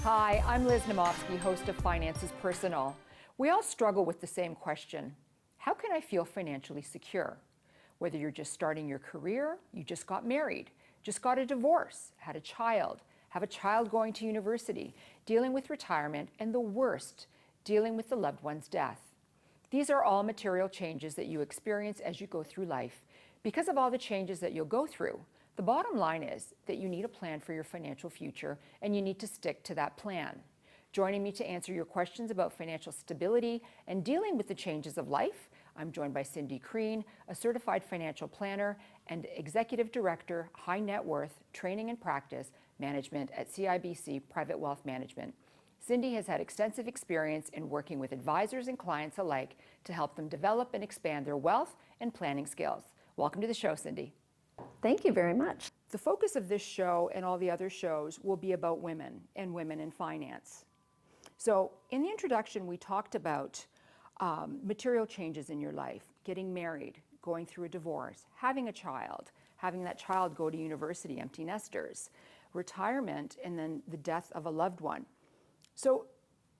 Hi, I'm Liz Naumovski, host of Finance is Personal. We all struggle with the same question. How can I feel financially secure? Whether you're just starting your career, you just got married, just got a divorce, had a child, have a child going to university, dealing with retirement, and the worst, dealing with the loved one's death. These are all material changes that you experience as you go through life. Because of all the changes that you'll go through, the bottom line is that you need a plan for your financial future, and you need to stick to that plan. Joining me to answer your questions about financial stability and dealing with the changes of life, I'm joined by Cindy Crean, a certified financial planner and executive director, high net worth, training and practice management at CIBC Private Wealth Management. Cindy has had extensive experience in working with advisors and clients alike to help them develop and expand their wealth and planning skills. Welcome to the show, Cindy. Thank you very much. The focus of this show and all the other shows will be about women and women in finance. So in the introduction, we talked about material changes in your life, getting married, going through a divorce, having a child, having that child go to university, empty nesters, retirement, and then the death of a loved one. So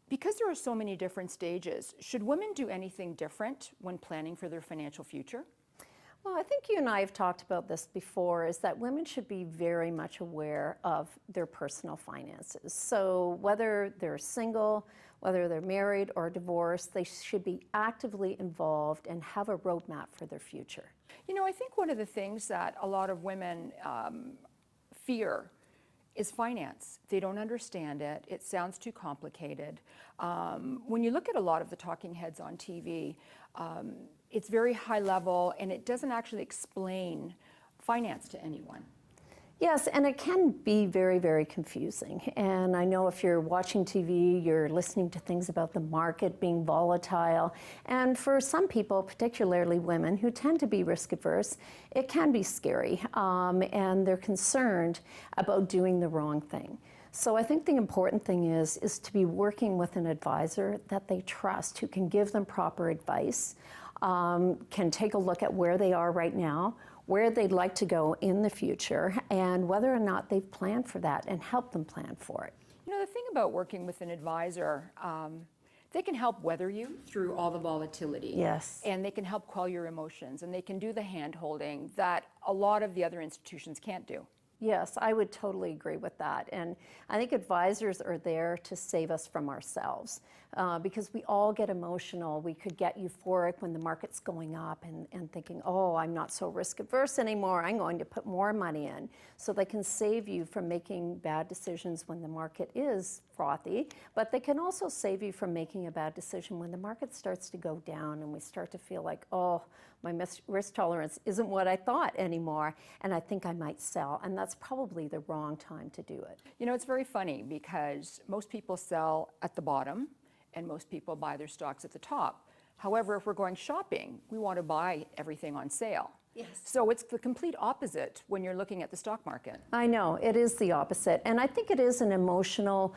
because there are so many different stages, should women do anything different when planning for their financial future? Well, I think you and I have talked about this before, is that women should be very much aware of their personal finances. So whether they're single, whether they're married or divorced, they should be actively involved and have a roadmap for their future. You know, I think one of the things that a lot of women fear is finance. They don't understand it. It sounds too complicated. When you look at a lot of the talking heads on TV, it's very high level and it doesn't actually explain finance to anyone. Yes, and it can be very, very confusing. And I know if you're watching TV, you're listening to things about the market being volatile. And for some people, particularly women who tend to be risk averse, it can be scary. And they're concerned about doing the wrong thing. So I think the important thing is to be working with an advisor that they trust, who can give them proper advice, can take a look at where they are right now, where they'd like to go in the future, and whether or not they've planned for that and help them plan for it. You know, the thing about working with an advisor, they can help weather you through all the volatility. Yes. And they can help quell your emotions, and they can do the hand-holding that a lot of the other institutions can't do. Yes, I would totally agree with that. And I think advisors are there to save us from ourselves because we all get emotional. We could get euphoric when the market's going up and thinking, oh, I'm not so risk averse anymore. I'm going to put more money in. So they can save you from making bad decisions when the market is frothy, but they can also save you from making a bad decision when the market starts to go down and we start to feel like, oh, my risk tolerance isn't what I thought anymore, and I think I might sell. And that's probably the wrong time to do it. You know, it's very funny because most people sell at the bottom and most people buy their stocks at the top. However, if we're going shopping, we want to buy everything on sale. Yes. So it's the complete opposite when you're looking at the stock market. I know, it is the opposite. And I think it is an emotional,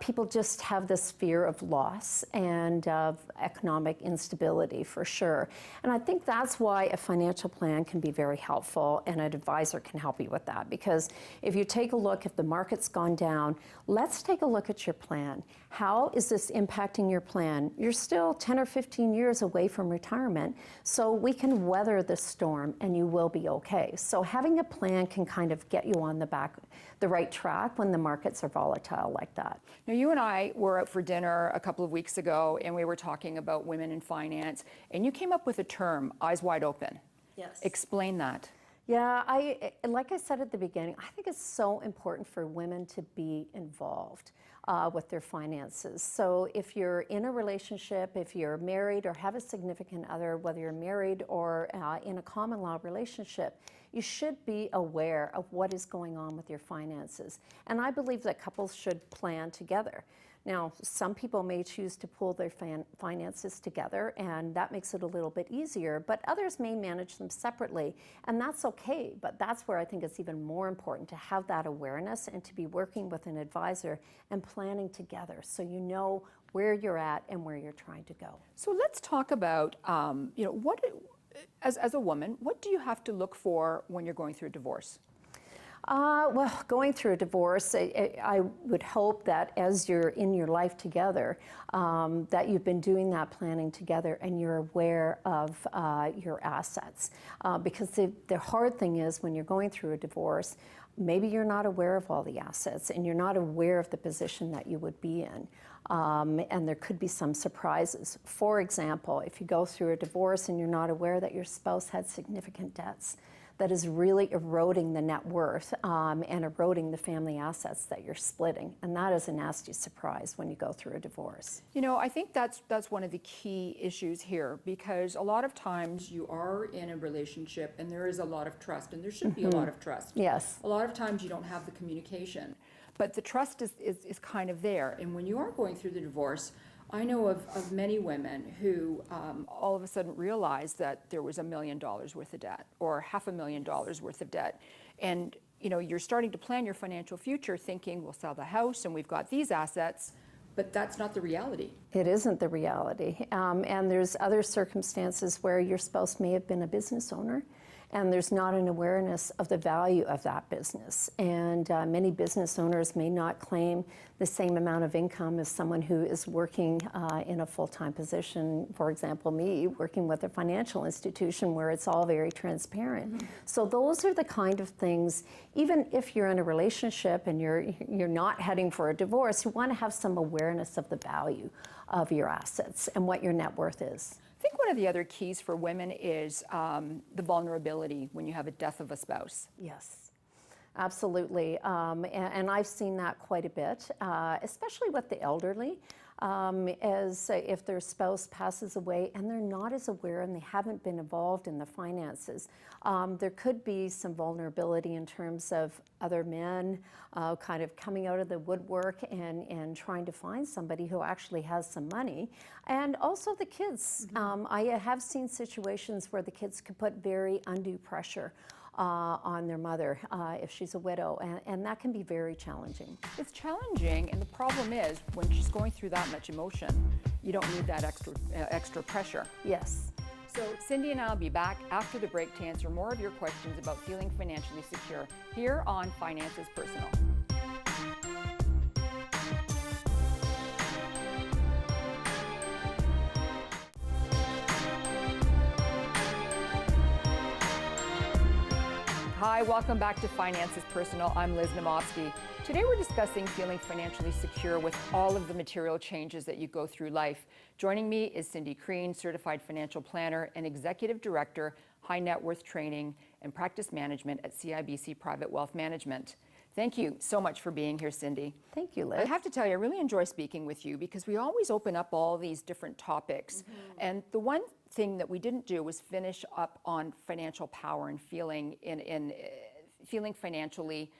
people just have this fear of loss and of economic instability for sure. And I think that's why a financial plan can be very helpful and an advisor can help you with that. Because if you take a look, if the market's gone down, let's take a look at your plan. How is this impacting your plan? You're still 10 or 15 years away from retirement, so we can weather this storm and you will be okay. So having a plan can kind of get you on the right track when the markets are volatile like that. Now, you and I were out for dinner a couple of weeks ago and we were talking about women in finance, and you came up with a term, eyes wide open. Yes. Explain that. Yeah, like I said at the beginning, I think it's so important for women to be involved with their finances. So if you're in a relationship, if you're married or have a significant other, whether you're married or in a common law relationship, you should be aware of what is going on with your finances. And I believe that couples should plan together. Now, some people may choose to pool their finances together, and that makes it a little bit easier, but others may manage them separately, and that's okay. But that's where I think it's even more important to have that awareness and to be working with an advisor and planning together so you know where you're at and where you're trying to go. So let's talk about, as a woman, what do you have to look for when you're going through a divorce? Well, going through a divorce, I would hope that as you're in your life together, that you've been doing that planning together and you're aware of your assets. Because the hard thing is when you're going through a divorce, maybe you're not aware of all the assets and you're not aware of the position that you would be in. And there could be some surprises. For example, if you go through a divorce and you're not aware that your spouse had significant debts, that is really eroding the net worth and eroding the family assets that you're splitting. And that is a nasty surprise when you go through a divorce. You know, I think that's one of the key issues here, because a lot of times you are in a relationship and there is a lot of trust, and there should be a lot of trust. Yes. A lot of times you don't have the communication, but the trust is kind of there. And when you are going through the divorce, I know of many women who all of a sudden realized that there was $1 million worth of debt or $500,000 worth of debt. And you know, you're starting to plan your financial future thinking, we'll sell the house and we've got these assets, but that's not the reality. It isn't the reality. And there's other circumstances where your spouse may have been a business owner and there's not an awareness of the value of that business. And many business owners may not claim the same amount of income as someone who is working in a full-time position. For example, me, working with a financial institution where it's all very transparent. Mm-hmm. So those are the kind of things, even if you're in a relationship and you're not heading for a divorce, you want to have some awareness of the value of your assets and what your net worth is. I think one of the other keys for women is the vulnerability when you have a death of a spouse. Yes, absolutely. And I've seen that quite a bit, especially with the elderly, as if their spouse passes away and they're not as aware and they haven't been involved in the finances. There could be some vulnerability in terms of other men kind of coming out of the woodwork and trying to find somebody who actually has some money. And also the kids. Mm-hmm. I have seen situations where the kids could put very undue pressure on their mother if she's a widow, and that can be very challenging. It's challenging, and the problem is when she's going through that much emotion, you don't need that extra pressure. Yes. So Cindy and I will be back after the break to answer more of your questions about feeling financially secure here on Finances Personal. Hi, welcome back to Finances Personal. I'm Liz Naumovski. Today we're discussing feeling financially secure with all of the material changes that you go through life. Joining me is Cindy Crean, Certified Financial Planner and Executive Director, High Net Worth Training and Practice Management at CIBC Private Wealth Management. Thank you so much for being here, Cindy. Thank you, Liz. I have to tell you, I really enjoy speaking with you because we always open up all these different topics. Mm-hmm. And the one thing that we didn't do was finish up on financial power and feeling feeling financially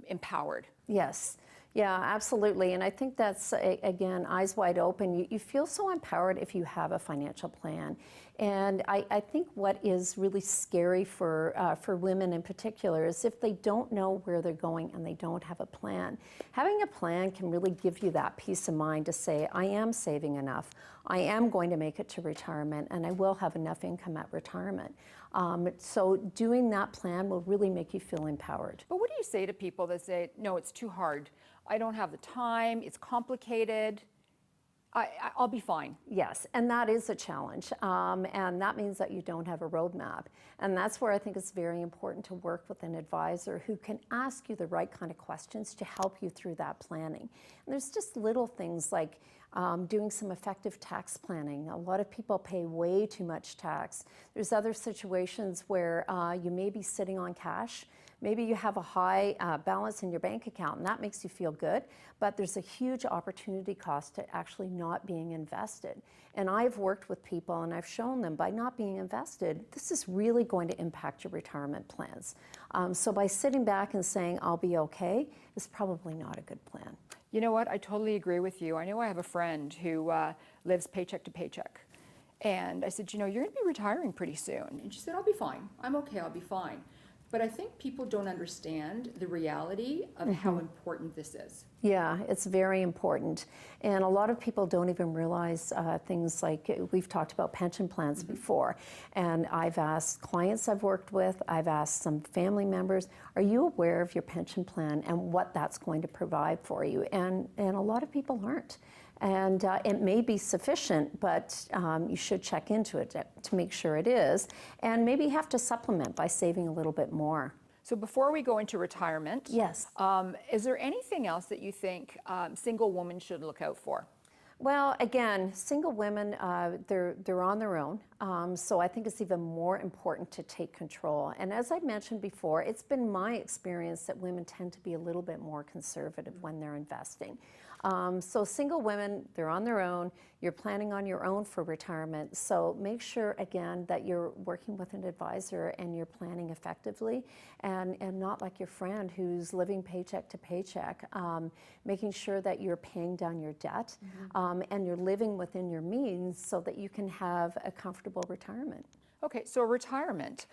empowered. Yes. Yeah, absolutely. And I think that's, again, eyes wide open. You feel so empowered if you have a financial plan. And I think what is really scary for women in particular is if they don't know where they're going and they don't have a plan. Having a plan can really give you that peace of mind to say, I am saving enough, I am going to make it to retirement, and I will have enough income at retirement. So doing that plan will really make you feel empowered. But what do you say to people that say, no, it's too hard, I don't have the time, it's complicated, I'll be fine? Yes, and that is a challenge, and that means that you don't have a roadmap. And that's where I think it's very important to work with an advisor who can ask you the right kind of questions to help you through that planning. And there's just little things like doing some effective tax planning. A lot of people pay way too much tax. There's other situations where you may be sitting on cash. Maybe you have a high balance in your bank account and that makes you feel good, but there's a huge opportunity cost to actually not being invested. And I've worked with people and I've shown them by not being invested, this is really going to impact your retirement plans. So by sitting back and saying, I'll be okay, is probably not a good plan. You know what, I totally agree with you. I know I have a friend who lives paycheck to paycheck. And I said, you know, you're gonna be retiring pretty soon. And she said, I'll be fine. I'm okay, I'll be fine. But I think people don't understand the reality of how important this is. Yeah, it's very important. And a lot of people don't even realize things like, we've talked about pension plans before. And I've asked clients I've worked with, I've asked some family members, are you aware of your pension plan and what that's going to provide for you? And a lot of people aren't. And it may be sufficient, but you should check into it to make sure it is. And maybe you have to supplement by saving a little bit more. So before we go into retirement, Yes. Is there anything else that you think single women should look out for? Well, again, single women, they're on their own. So I think it's even more important to take control. And as I mentioned before, it's been my experience that women tend to be a little bit more conservative when they're investing. So single women, they're on their own. You're planning on your own for retirement. So make sure, again, that you're working with an advisor and you're planning effectively and not like your friend who's living paycheck to paycheck. Making sure that you're paying down your debt and you're living within your means so that you can have a comfortable retirement. Okay, so retirement.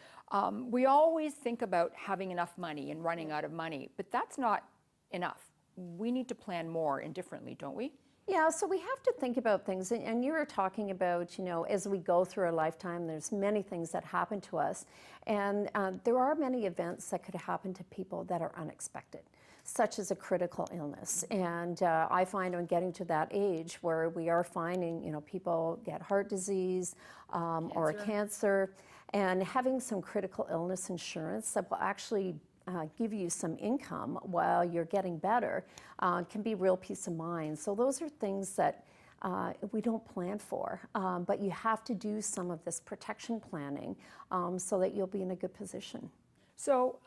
We always think about having enough money and running out of money, but that's not enough. We need to plan more and differently, don't we? Yeah, so we have to think about things, and you were talking about, as we go through our lifetime, there's many things that happen to us, and there are many events that could happen to people that are unexpected, such as a critical illness. And I find I'm getting to that age where we are finding, people get heart disease or cancer, and having some critical illness insurance that will actually give you some income while you're getting better can be real peace of mind. So those are things that we don't plan for, but you have to do some of this protection planning so that you'll be in a good position. So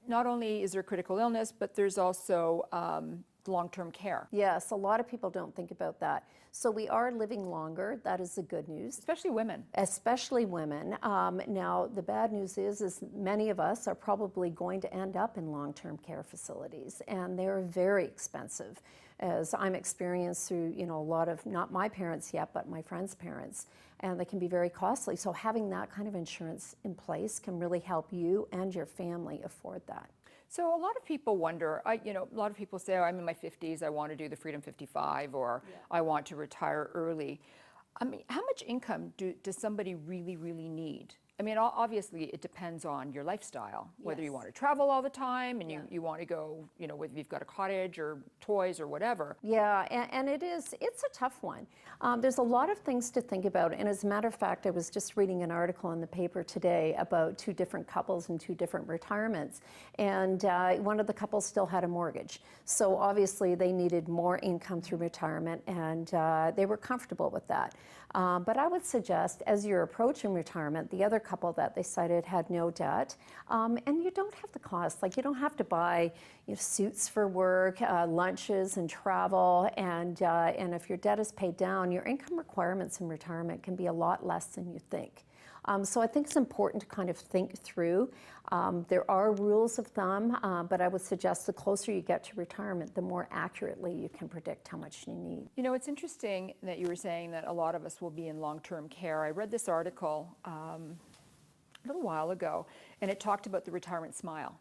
not only is there critical illness, but there's also long-term care. Yes, a lot of people don't think about that. So we are living longer. That is the good news. Especially women. Especially women. Now, the bad news is many of us are probably going to end up in long-term care facilities, and they're very expensive, as I'm experienced through, a lot of, not my parents yet, but my friends' parents, and they can be very costly. So having that kind of insurance in place can really help you and your family afford that. So a lot of people wonder, a lot of people say, oh, I'm in my 50s, I want to do the Freedom 55, or I want to retire early. I mean, how much income does somebody really, really need? I mean, obviously it depends on your lifestyle, whether you want to travel all the time and you want to go, whether you've got a cottage or toys or whatever. Yeah, and it's a tough one. There's a lot of things to think about. And as a matter of fact, I was just reading an article in the paper today about two different couples and two different retirements. And one of the couples still had a mortgage. So obviously they needed more income through retirement, and they were comfortable with that. But I would suggest, as you're approaching retirement, the other couple that they cited had no debt, and you don't have the cost. Like, you don't have to buy suits for work, lunches and travel, and if your debt is paid down, your income requirements in retirement can be a lot less than you think. So I think it's important to kind of think through. There are rules of thumb, but I would suggest the closer you get to retirement, the more accurately you can predict how much you need. It's interesting that you were saying that a lot of us will be in long-term care. I read this article a little while ago, and it talked about the retirement smile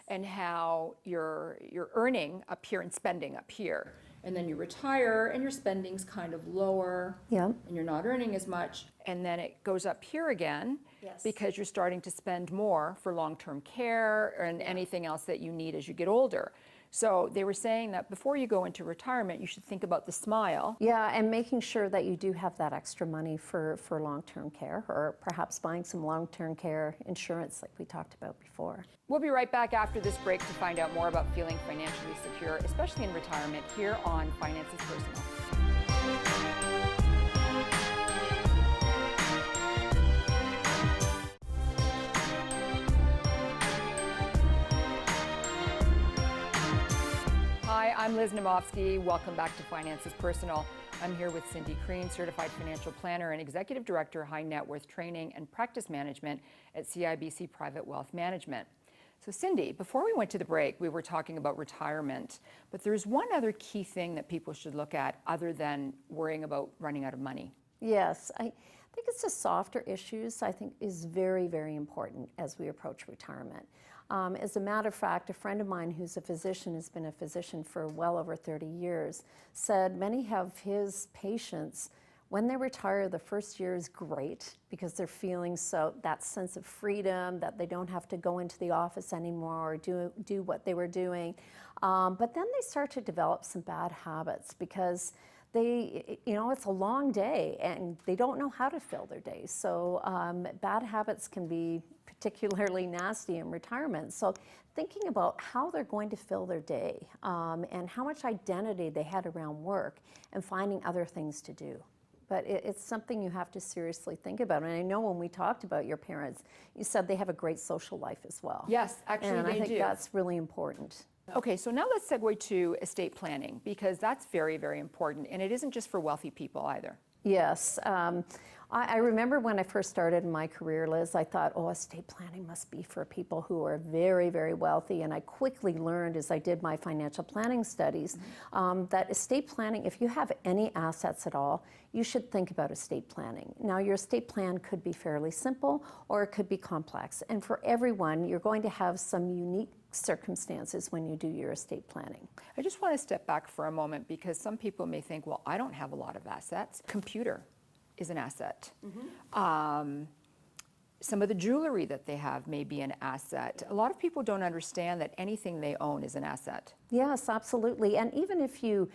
and how you're earning up here and spending up here. And then you retire and your spending's kind of lower, and you're not earning as much, and then it goes up here again because you're starting to spend more for long-term care and anything else that you need as you get older. So they were saying that before you go into retirement, you should think about the smile. Yeah, and making sure that you do have that extra money for long-term care, or perhaps buying some long-term care insurance like we talked about before. We'll be right back after this break to find out more about feeling financially secure, especially in retirement, here on Finances Personal. Hi, I'm Liz Naumovski. Welcome back to Finances Personal. I'm here with Cindy Crean, Certified Financial Planner and Executive Director, High Net Worth Training and Practice Management at CIBC Private Wealth Management. So Cindy, before we went to the break, we were talking about retirement, but there's one other key thing that people should look at other than worrying about running out of money. Yes, I think it's the softer issues, I think, is very, very important as we approach retirement. As a matter of fact, a friend of mine who's a physician, has been a physician for well over 30 years, said many of his patients, when they retire, the first year is great because they're feeling that sense of freedom, that they don't have to go into the office anymore or do what they were doing. But then they start to develop some bad habits because it's a long day and they don't know how to fill their day. So bad habits can be particularly nasty in retirement. So thinking about how they're going to fill their day and how much identity they had around work and finding other things to do. But it's something you have to seriously think about. And I know when we talked about your parents, you said they have a great social life as well. Yes, actually and they do. And I think that's really important. Okay, so now let's segue to estate planning, because that's very, very important. And it isn't just for wealthy people either. Yes. I remember when I first started in my career, Liz, I thought, oh, estate planning must be for people who are very, very wealthy. And I quickly learned as I did my financial planning studies that estate planning, if you have any assets at all, you should think about estate planning. Now, your estate plan could be fairly simple or it could be complex. And for everyone, you're going to have some unique circumstances when you do your estate planning. I just want to step back for a moment because some people may think, well, I don't have a lot of assets. Computer is an asset. Some of the jewelry that they have may be an asset. A lot of people don't understand that anything they own is an asset. Yes, absolutely. And even if you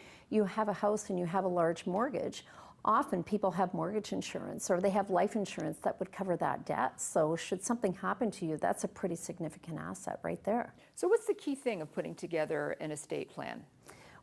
have a house and you have a large mortgage, often people have mortgage insurance or they have life insurance that would cover that debt. So should something happen to you, that's a pretty significant asset right there. So what's the key thing of putting together an estate plan?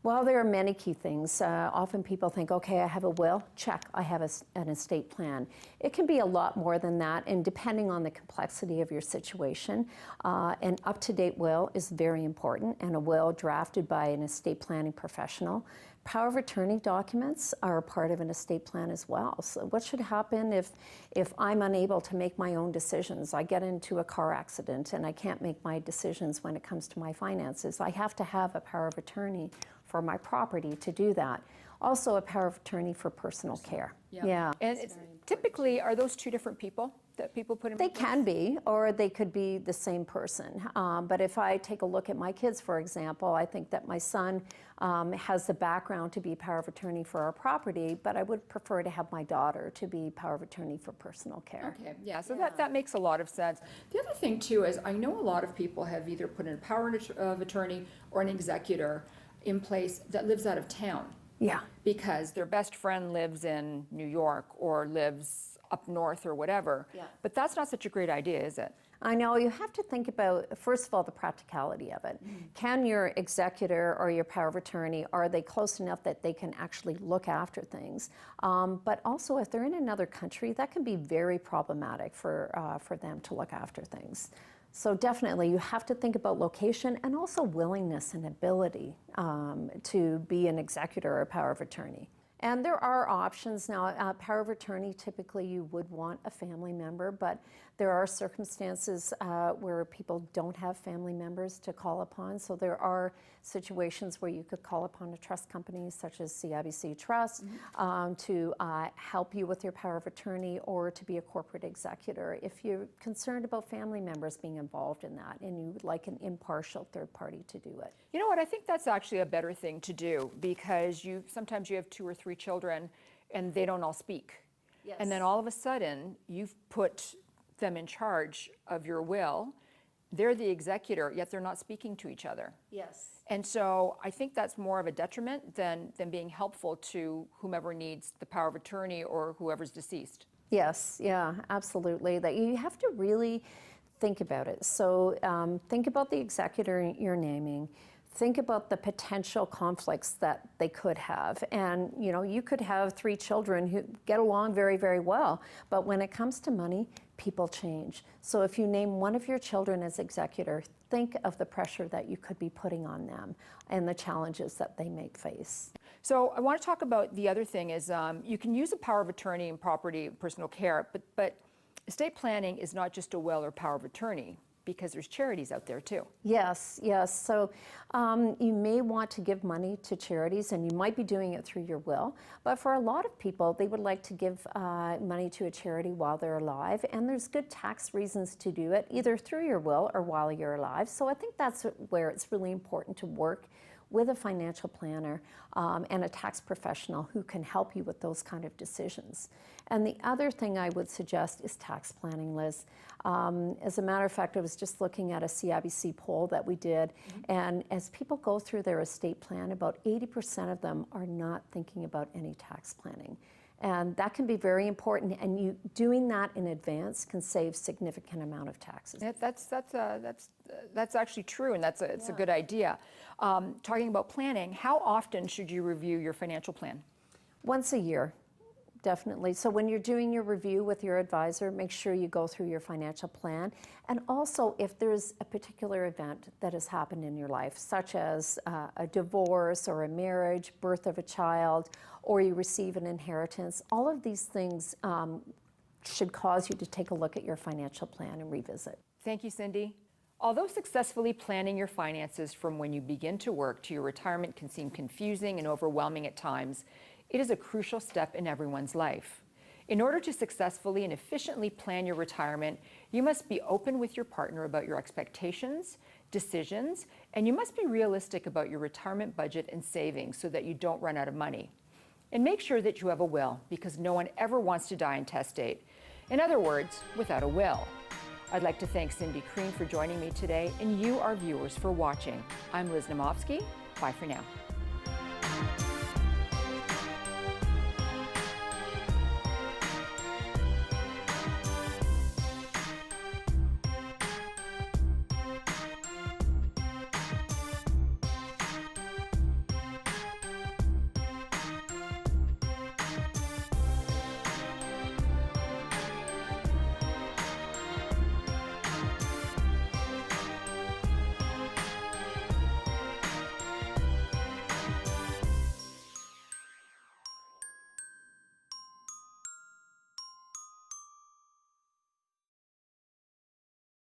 Well, there are many key things. Often people think, okay, I have a will, check, I have an estate plan. It can be a lot more than that, and depending on the complexity of your situation, an up-to-date will is very important, and a will drafted by an estate planning professional. Power of attorney documents are a part of an estate plan as well. So what should happen if I'm unable to make my own decisions? I get into a car accident and I can't make my decisions when it comes to my finances. I have to have a power of attorney for my property to do that. Also a power of attorney for personal care. Yeah. And typically, are those two different people that people put in place? They can be, or they could be the same person. But if I take a look at my kids, for example, I think that my son has the background to be power of attorney for our property, but I would prefer to have my daughter to be power of attorney for personal care. Okay, yeah, so that makes a lot of sense. The other thing too is I know a lot of people have either put in a power of attorney or an executor in place that lives out of town. Yeah. Because their best friend lives in New York or lives up north or whatever. Yeah. But that's not such a great idea, is it? I know, you have to think about, first of all, the practicality of it. Can your executor or your power of attorney, are they close enough that they can actually look after things? But also, if they're in another country, that can be very problematic for them to look after things. So definitely, you have to think about location and also willingness and ability to be an executor or power of attorney. And there are options now. Power of attorney, typically you would want a family member, but there are circumstances where people don't have family members to call upon. So there are situations where you could call upon a trust company such as CIBC Trust to help you with your power of attorney, or to be a corporate executor if you're concerned about family members being involved in that and you would like an impartial third party to do it. You know what, I think that's actually a better thing to do, because sometimes you have 2 or 3 children and they don't all speak. Yes. And then all of a sudden you've put them in charge of your will. They're the executor, yet they're not speaking to each other. Yes. And so I think that's more of a detriment than being helpful to whomever needs the power of attorney or whoever's deceased. Yes, yeah, absolutely. That you have to really think about it. So think about the executor you're naming. Think about the potential conflicts that they could have. And you could have 3 children who get along very, very well, but when it comes to money, people change. So if you name one of your children as executor, think of the pressure that you could be putting on them and the challenges that they may face. So I want to talk about the other thing is you can use a power of attorney in property and personal care, but estate planning is not just a will or power of attorney. because there's charities out there too. Yes, yes. So you may want to give money to charities, and you might be doing it through your will. But for a lot of people, they would like to give money to a charity while they're alive, and there's good tax reasons to do it, either through your will or while you're alive. So I think that's where it's really important to work with a financial planner and a tax professional who can help you with those kind of decisions. And the other thing I would suggest is tax planning, Liz. As a matter of fact, I was just looking at a CIBC poll that we did, and as people go through their estate plan, about 80% of them are not thinking about any tax planning. And that can be very important, and you doing that in advance can save significant amount of taxes. That's actually true, and it's a good idea. Talking about planning, how often should you review your financial plan? Once a year, definitely. So when you're doing your review with your advisor, make sure you go through your financial plan. And also, if there's a particular event that has happened in your life, such as a divorce or a marriage, birth of a child, or you receive an inheritance, all of these things should cause you to take a look at your financial plan and revisit. Thank you, Cindy. Although successfully planning your finances from when you begin to work to your retirement can seem confusing and overwhelming at times, it is a crucial step in everyone's life. In order to successfully and efficiently plan your retirement, you must be open with your partner about your expectations, decisions, and you must be realistic about your retirement budget and savings so that you don't run out of money. And make sure that you have a will, because no one ever wants to die intestate. In other words, without a will. I'd like to thank Cindy Crean for joining me today, and you, our viewers, for watching. I'm Liz Naumovski. Bye for now.